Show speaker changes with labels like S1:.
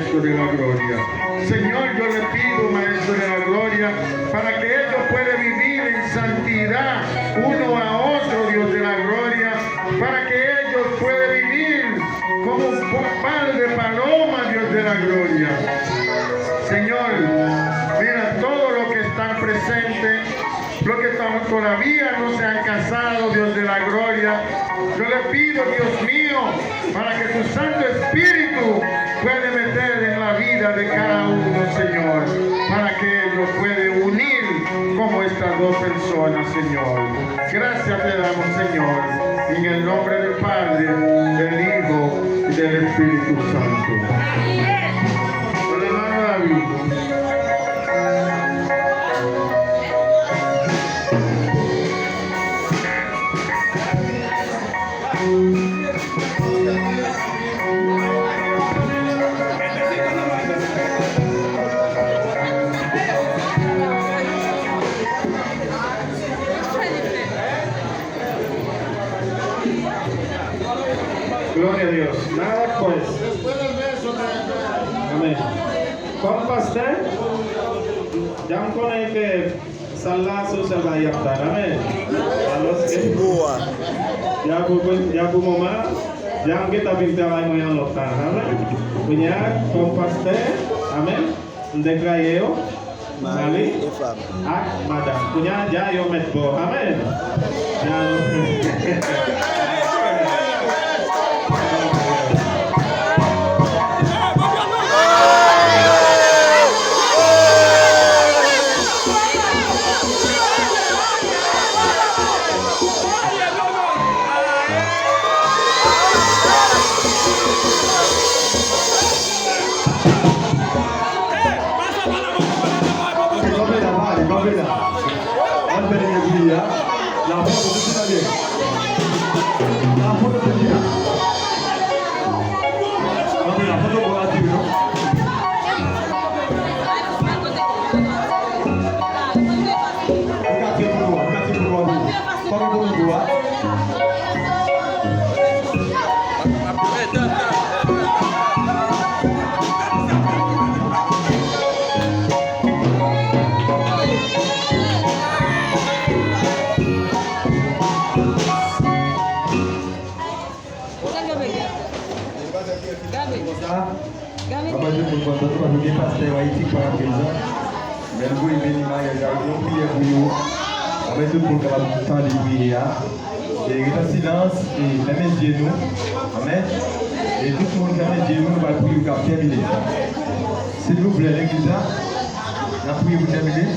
S1: Maestro de la Gloria. Señor, yo le pido, Maestro de la Gloria, para que ellos puedan vivir en santidad uno a otro, Dios de la Gloria, para que ellos puedan vivir como un par de palomas, Dios de la Gloria. Señor, mira todo lo que están presentes, los que todavía no se han casado, Dios de la Gloria. Yo le pido, Dios mío, para que tu Santo Espíritu pueda meter en la vida de cada uno, Señor, para que ellos puedan unir como estas dos personas, Señor. Gracias te damos, Señor, en el nombre del Padre, del Hijo y del Espíritu Santo. El hermano David.
S2: Gloria a Dios. Nada pues. Amén. Con pastel, jangan kau naik ke salah sosial bayar Amen. Kalau ya bu mama, jangan kita minta lagi yang lotan. Amen. Punya con pastel. Amen. Ndekrayo. Mali. Madam. Punya jayo metbo. Amen.
S3: Et silence et fermez les yeux. Amen. Et tout le monde ferme les yeux, nous allons prier pour terminer. S'il vous plaît, l'église, la prière pour terminer.